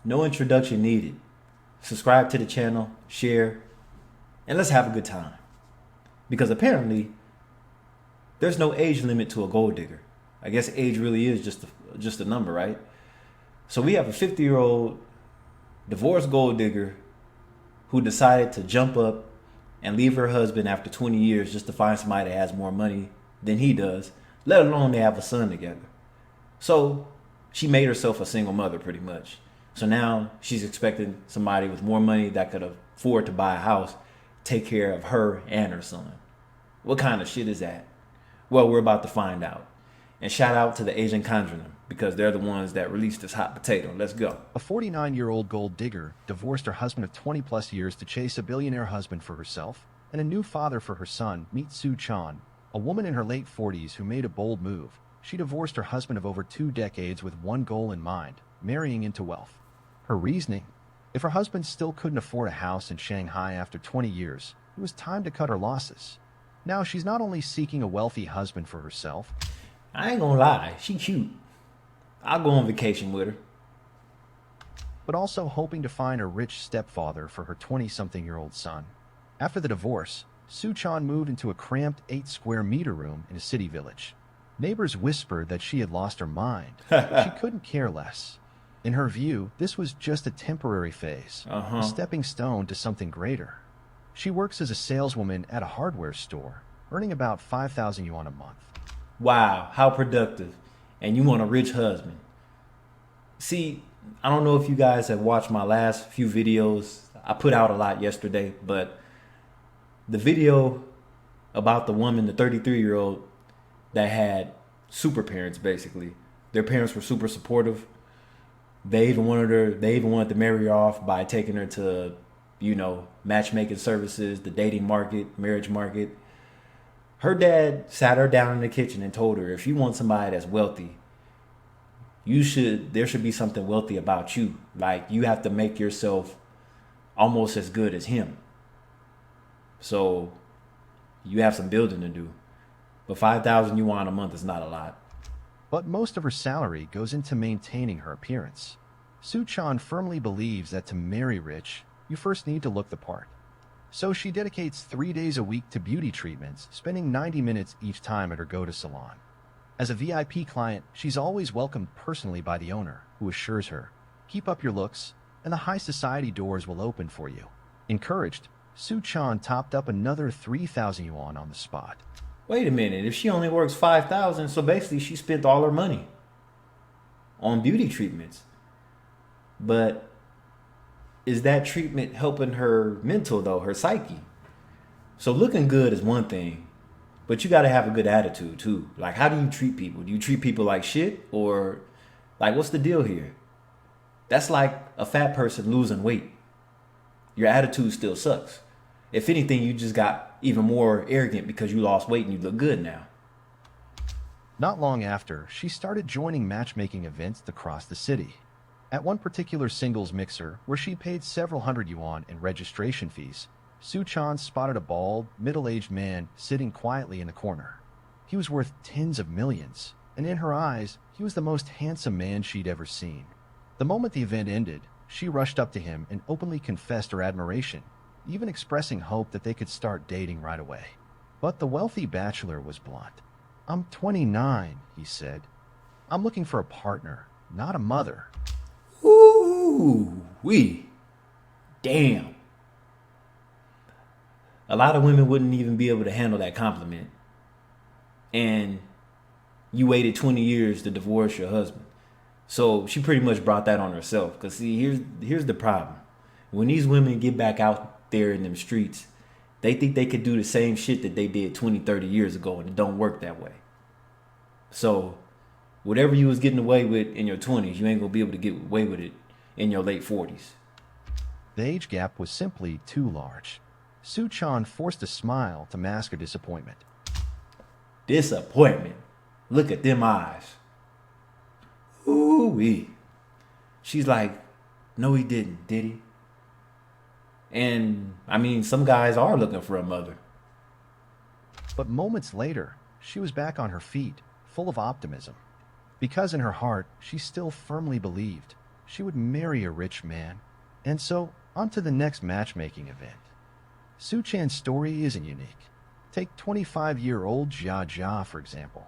No introduction needed. Subscribe to the channel, share, and let's have a good time. Because apparently, there's no age limit to a gold digger. I guess age really is just a number, right? So we have a 50-year-old divorced gold digger who decided to jump up and leave her husband after 20 years just to find somebody that has more money than he does, let alone they have a son together. So she made herself a single mother pretty much. So now she's expecting somebody with more money that could afford to buy a house, take care of her and her son. What kind of shit is that? Well, we're about to find out. And shout out to the Asian Conjuring because they're the ones that released this hot potato. Let's go. A 49-year-old gold digger divorced her husband of 20-plus years to chase a billionaire husband for herself and a new father for her son. Meet Sue Chan, a woman in her late 40s who made a bold move. She divorced her husband of over 2 decades with one goal in mind: marrying into wealth. Her reasoning: if her husband still couldn't afford a house in Shanghai after 20 years, it was time to cut her losses. Now she's not only seeking a wealthy husband for herself, I ain't gonna lie, she cute. I'll go on vacation with her. but also hoping to find a rich stepfather for her 20-something-year-old son. After the divorce, Sue Chan moved into a cramped 8-square-meter room in a city village. Neighbors whispered that she had lost her mind. She couldn't care less. In her view, this was just a temporary phase, a stepping stone to something greater. She works as a saleswoman at a hardware store, earning about 5,000 yuan a month. Wow, how productive. And you want a rich husband. See, I don't know if you guys have watched my last few videos. I put out a lot yesterday, but the video about the woman, the 33-year-old, that had super parents basically. Their parents were super supportive. They even wanted to marry her off by taking her to, matchmaking services, the dating market, marriage market. Her dad sat her down in the kitchen and told her, if you want somebody that's wealthy, there should be something wealthy about you. Like, you have to make yourself almost as good as him. So you have some building to do. But 5,000 yuan a month is not a lot. But most of her salary goes into maintaining her appearance. Sue Chan firmly believes that to marry rich, you first need to look the part. So she dedicates 3 days a week to beauty treatments, spending 90 minutes each time at her go-to salon. As a VIP client, she's always welcomed personally by the owner, who assures her, keep up your looks, and the high society doors will open for you. Encouraged, Sue Chan topped up another 3,000 yuan on the spot. Wait a minute, if she only works 5,000, so basically she spent all her money on beauty treatments. But is that treatment helping her mental though, her psyche? So looking good is one thing, but you got to have a good attitude too. Like, how do you treat people? Do you treat people like shit, or like, what's the deal here? That's like a fat person losing weight. Your attitude still sucks. If anything, you just got even more arrogant because you lost weight and you look good now. Not long after, she started joining matchmaking events across the city. At one particular singles mixer, where she paid several hundred yuan in registration fees, Sue Chan spotted a bald, middle-aged man sitting quietly in the corner. He was worth tens of millions, and in her eyes, he was the most handsome man she'd ever seen. The moment the event ended, she rushed up to him and openly confessed her admiration, even expressing hope that they could start dating right away. But the wealthy bachelor was blunt. "I'm 29, he said. "I'm looking for a partner, not a mother." Ooh, wee. Damn. A lot of women wouldn't even be able to handle that compliment. And you waited 20 years to divorce your husband. So she pretty much brought that on herself. Because see, here's the problem. When these women get back out there in them streets, they think they could do the same shit that they did 20, 30 years ago, and it don't work that way. So whatever you was getting away with in your 20s, you ain't gonna be able to get away with it in your late 40s. The age gap was simply too large. Sue Chan forced a smile to mask her disappointment. Disappointment. Look at them eyes. Ooh-wee. She's like, no, he didn't, did he? And, I mean, some guys are looking for a mother. But moments later, she was back on her feet, full of optimism. Because in her heart, she still firmly believed she would marry a rich man. And so, on to the next matchmaking event. Su Chan's story isn't unique. Take 25-year-old Jia Jia, for example.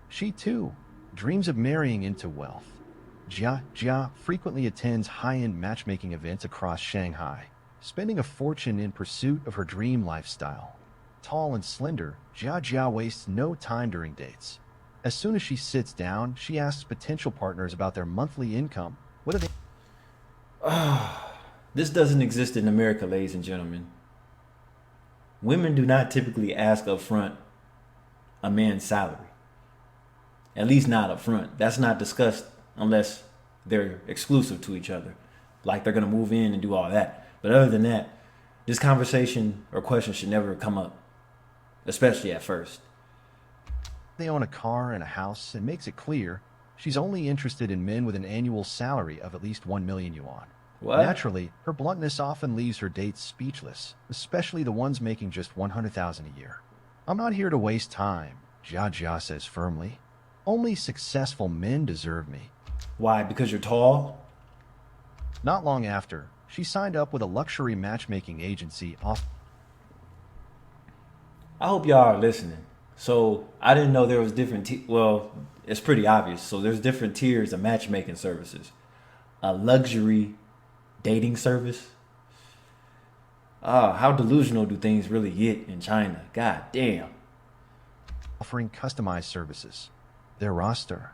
She, too, dreams of marrying into wealth. Jia Jia frequently attends high-end matchmaking events across Shanghai, spending a fortune in pursuit of her dream lifestyle. Tall and slender, Jia Jia wastes no time during dates. As soon as she sits down, she asks potential partners about their monthly income, whether they This doesn't exist in America, ladies and gentlemen. Women do not typically ask up front a man's salary. At least not up front. That's not discussed unless they're exclusive to each other. Like they're going to move in and do all that. But other than that, this conversation or question should never come up, especially at first. they own a car and a house and makes it clear she's only interested in men with an annual salary of at least 1 million yuan. What? Naturally, her bluntness often leaves her dates speechless, especially the ones making just 100,000 a year. I'm not here to waste time, Jia Jia says firmly. Only successful men deserve me. Why? Because you're tall? Not long after, she signed up with a luxury matchmaking agency off. I hope y'all are listening. So I didn't know there was different. Well, it's pretty obvious. So there's different tiers of matchmaking services. A luxury dating service. How delusional do things really get in China? God damn. Offering customized services. Their roster.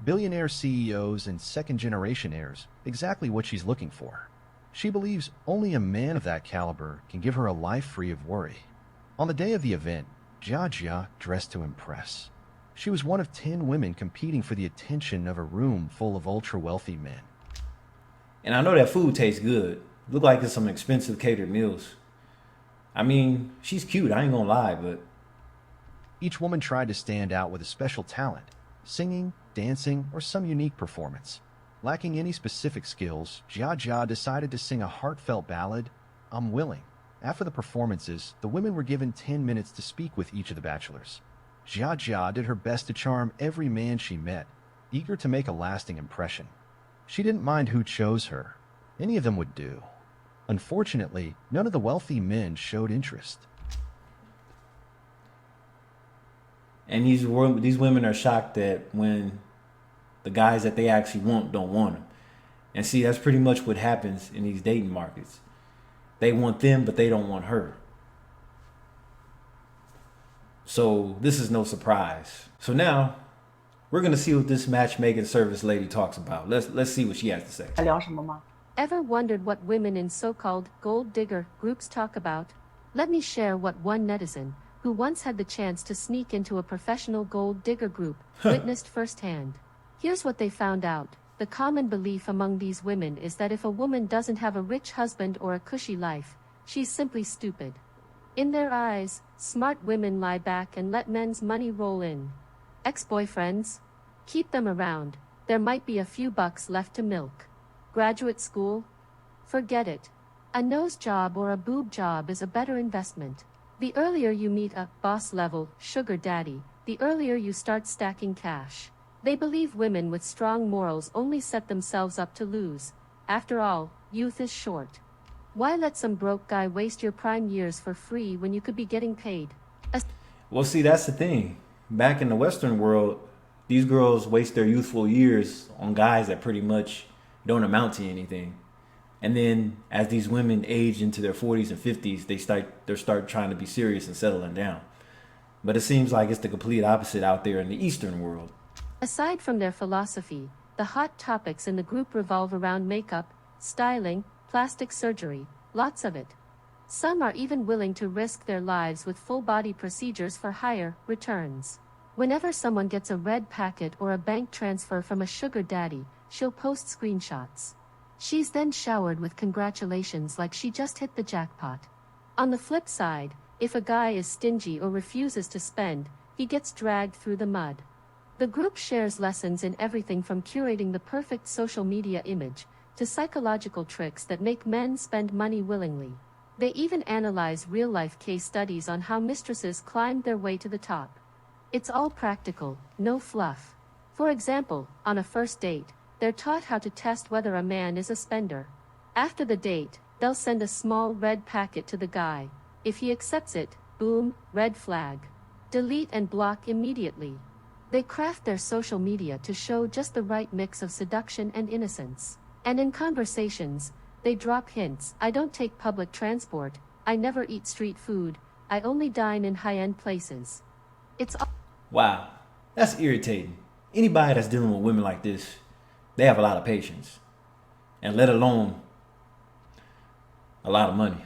Billionaire CEOs and second-generation heirs, exactly what she's looking for. She believes only a man of that caliber can give her a life free of worry. On the day of the event, Jia Jia dressed to impress. She was one of 10 women competing for the attention of a room full of ultra-wealthy men. And I know that food tastes good. Look like it's some expensive catered meals. I mean, she's cute, I ain't gonna lie, but Each woman tried to stand out with a special talent, singing, dancing, or some unique performance. Lacking any specific skills, Jia Jia decided to sing a heartfelt ballad, I'm Willing. After the performances, the women were given 10 minutes to speak with each of the bachelors. Jia Jia did her best to charm every man she met, eager to make a lasting impression. She didn't mind who chose her. Any of them would do. Unfortunately, none of the wealthy men showed interest. and these women are shocked that when the guys that they actually want don't want them. And see, that's pretty much what happens in these dating markets. They want them, but they don't want her. So this is no surprise. So now we're gonna see what this matchmaking service lady talks about. Let's see what she has to say. 还聊什么吗？ Ever wondered what women in so-called gold digger groups talk about? Let me share what one netizen, who once had the chance to sneak into a professional gold digger group, witnessed firsthand. Here's what they found out. The common belief among these women is that if a woman doesn't have a rich husband or a cushy life, she's simply stupid. In their eyes, smart women lie back and let men's money roll in. Ex-boyfriends? Keep them around. There might be a few bucks left to milk. Graduate school? Forget it. A nose job or a boob job is a better investment. The earlier you meet a boss-level sugar daddy, the earlier you start stacking cash. They believe women with strong morals only set themselves up to lose. After all, youth is short. Why let some broke guy waste your prime years for free when you could be getting paid? Well, see, that's the thing. Back in the Western world, these girls waste their youthful years on guys that pretty much don't amount to anything. And then as these women age into their 40s and 50s, they start trying to be serious and settling down. But it seems like it's the complete opposite out there in the Eastern world. Aside from their philosophy, the hot topics in the group revolve around makeup, styling, plastic surgery, lots of it. Some are even willing to risk their lives with full-body procedures for higher returns. Whenever someone gets a red packet or a bank transfer from a sugar daddy, she'll post screenshots. She's then showered with congratulations like she just hit the jackpot. On the flip side, if a guy is stingy or refuses to spend, he gets dragged through the mud. The group shares lessons in everything from curating the perfect social media image to psychological tricks that make men spend money willingly. They even analyze real-life case studies on how mistresses climbed their way to the top. It's all practical, no fluff. For example, on a first date, they're taught how to test whether a man is a spender. After the date, they'll send a small red packet to the guy. If he accepts it, boom, red flag. Delete and block immediately. They craft their social media to show just the right mix of seduction and innocence. And in conversations, they drop hints. I don't take public transport, I never eat street food, I only dine in high-end places. It's all Wow, that's irritating. Anybody that's dealing with women like this, they have a lot of patience. And let alone a lot of money.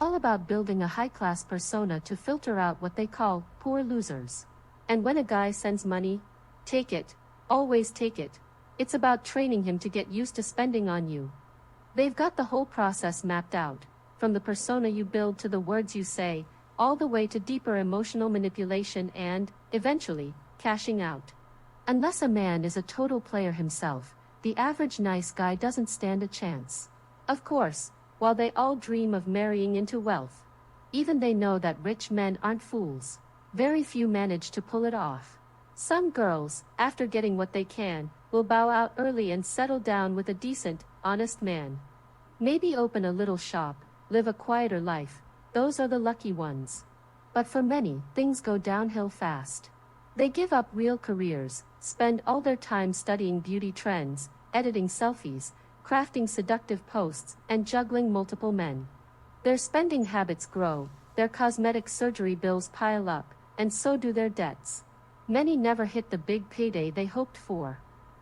about building a high-class persona to filter out what they call poor losers. And when a guy sends money, take it, always take it. It's about training him to get used to spending on you. They've got the whole process mapped out, from the persona you build to the words you say, all the way to deeper emotional manipulation and, eventually, cashing out. Unless a man is a total player himself, the average nice guy doesn't stand a chance. Of course, while they all dream of marrying into wealth, even they know that rich men aren't fools. Very few manage to pull it off. Some girls, after getting what they can, will bow out early and settle down with a decent, honest man. Maybe open a little shop, live a quieter life. Those are the lucky ones. But for many, things go downhill fast. They give up real careers, spend all their time studying beauty trends, editing selfies, crafting seductive posts, and juggling multiple men. Their spending habits grow, their cosmetic surgery bills pile up, and so do their debts. Many never hit the big payday they hoped for.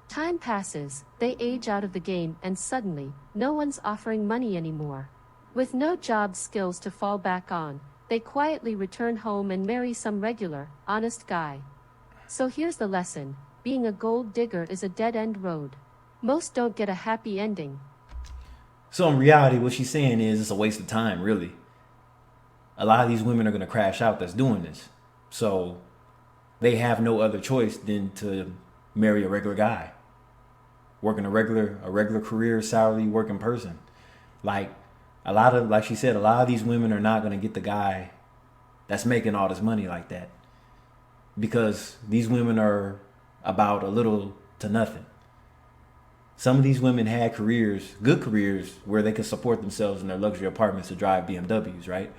Time passes, they age out of the game, and suddenly, no one's offering money anymore. With no job skills to fall back on, they quietly return home and marry some regular, honest guy. So here's the lesson: being a gold digger is a dead-end road. Most don't get a happy ending. So in reality, what she's saying is it's a waste of time, really. A lot of these women are going to crash out that's doing this. So they have no other choice than to marry a regular guy, working a regular career, salary working person. Like she said, a lot of these women are not going to get the guy that's making all this money like that, because these women are about a little to nothing. Some of these women had careers, good careers, where they could support themselves in their luxury apartments to drive BMWs, right?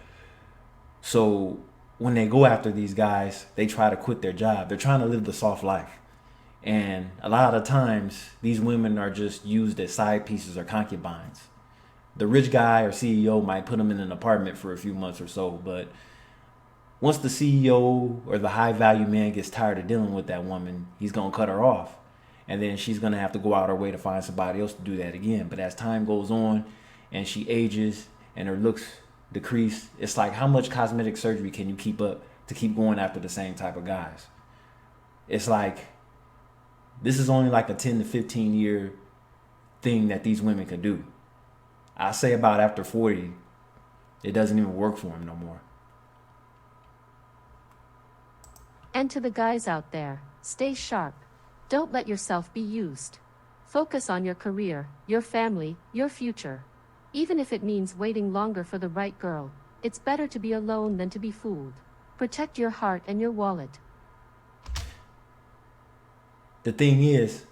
So when they go after these guys, they try to quit their job. They're trying to live the soft life. And a lot of times, these women are just used as side pieces or concubines. The rich guy or CEO might put them in an apartment for a few months or so, but once the CEO or the high value man gets tired of dealing with that woman, he's going to cut her off. And then she's going to have to go out her way to find somebody else to do that again. But as time goes on and she ages and her looks decrease, it's like, how much cosmetic surgery can you keep up to keep going after the same type of guys? It's like, this is only like a 10 to 15 year thing that these women can do. I say about after 40, it doesn't even work for them no more. And to the guys out there, stay sharp. Don't let yourself be used. Focus on your career, your family, your future. Even if it means waiting longer for the right girl, it's better to be alone than to be fooled. Protect your heart and your wallet. The thing is,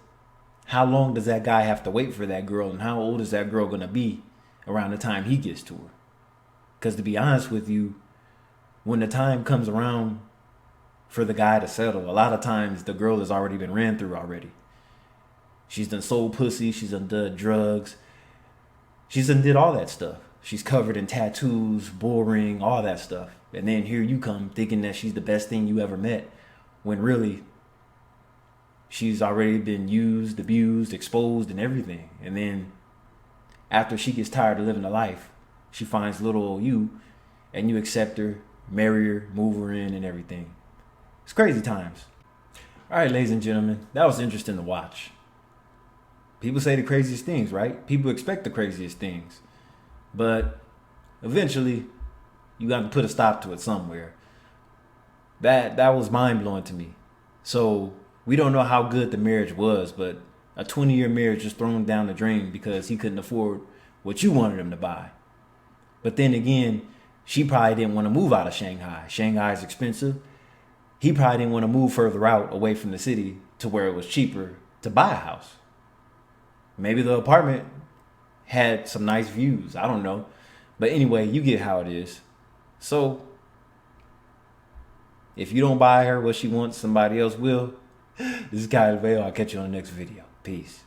how long does that guy have to wait for that girl, and how old is that girl going to be around the time he gets to her? Because to be honest with you, when the time comes around for the guy to settle, a lot of times the girl has already been ran through already. She's done sold pussy, she's done drugs, she's done did all that stuff. She's covered in tattoos, bull ring, all that stuff. And then here you come thinking that she's the best thing you ever met, when really she's already been used, abused, exposed, and everything. And then after she gets tired of living the life, she finds little old you, and you accept her, marry her, move her in, and everything. It's crazy times. All right, ladies and gentlemen, that was interesting to watch. People say the craziest things, right? People expect the craziest things. But eventually, you got to put a stop to it somewhere. That was mind-blowing to me. So we don't know how good the marriage was, but a 20-year marriage just thrown down the drain because he couldn't afford what you wanted him to buy. But then again, she probably didn't want to move out of Shanghai. Shanghai is expensive. He probably didn't want to move further out away from the city to where it was cheaper to buy a house. Maybe the apartment had some nice views. I don't know. But anyway, you get how it is. So if you don't buy her what she wants, somebody else will. This is Kyle Vale. I'll catch you on the next video. Peace.